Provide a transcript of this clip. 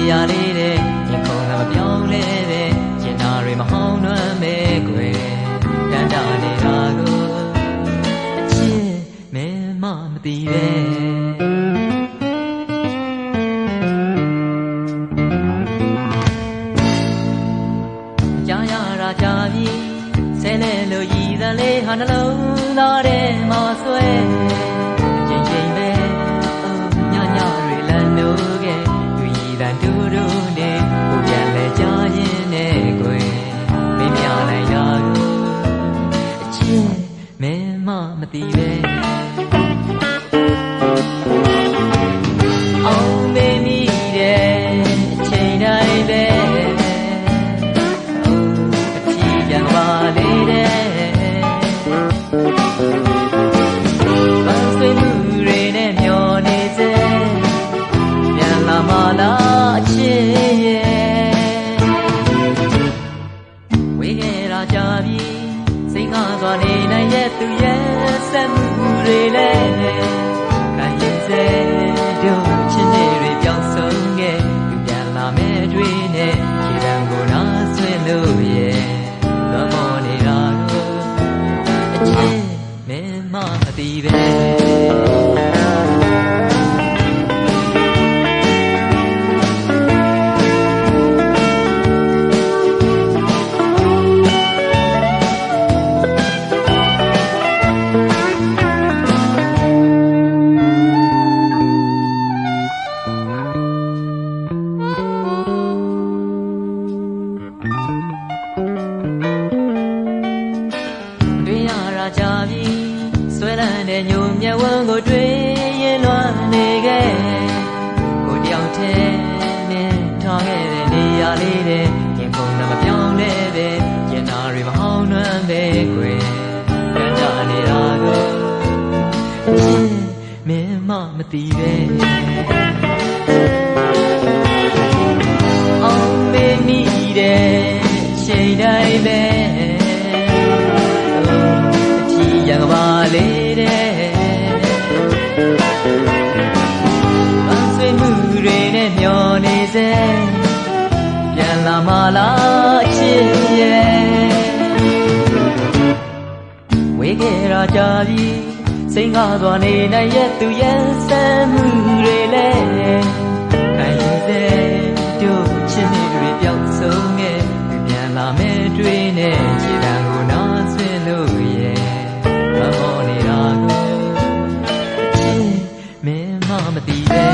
ရာလေးတဲ့ရင်ခုန်လာမပြောင်းလဲပဲကျင်နာတွေမဟောင်းနှွမ်းမဲကွယ်တန်တာနေတာကိုအချစ်မင်းမမသိပဲကြားရတာကြားပြီဆဲလဲလို့ရည်သလေးဟာနှလုံးသားထဲမှာဆွဲချိန်ချိန်ပဲညညတွေလမ်းလို့ခဲ့သူရည်တန်တူတူနဲ့ကိုပြန်လဲကြားရင်နဲ့ကိုမင်းမြနိုင်တာကိုအချစ်မင်းမမသိပဲအောင်မေးမိတဲ့အချိန်တိုင်းပဲလေးတဲ့ပန်းဆွေမှုတွေနဲ့မျောနေစေပြန်လာမလားအချစ်ရဲ့ဝေးခဲ့တာကြပြီစိတ်ငါသွားနေနိုင်ရဲ့သူရဲ့ဆက်မှုတွေလည်းခံရင်စေတို့ချစ်နေတွေပြောင်းဆုံးခဲ့ပြန်လာမဲ့တွေနဲ့ခြေတံကိုနားဆွဲလို့ရဲ့မင်းမမသိပဲကြပြီဆွဲလန်းတဲ့ညိုမြဝန်းကိုတွေ့ရင်လွမ်းနေခဲ့ကိုတယောက်တည်းနဲ့ထားခဲ့တဲ့နေရာလေးတဲ့ရင်ပုံနဲ့မပြောင်းလဲပဲကျင်နာတွေမဟောင်းနှမ်းပဲကွယ်ကြမ်းကြနေတာကိုချစ်မင်းမမသိပဲအောင်မေးမိတဲ့ချိန်တိုင်းပဲရံကပါလေးတဲ့ပန်းဆွေမှုတွေနဲ့မျောနေစေပြန်လာမလားအချစ်ရဲ့ဝေးခဲ့တာကြပြီစိတ်ငါသွားနေနိုင်ရဲ့သူရဲ့ဆက်မှုတွေလည်းခံရင်စေတို့ချစ်နေတွေပြောင်းဆုံးခဲ့ပြန်လာမဲ့တွေနဲ့ခြေတံကိုနားဆွဲလို့ရဲ့မမောနေတာကိုမင်းမမသိပဲ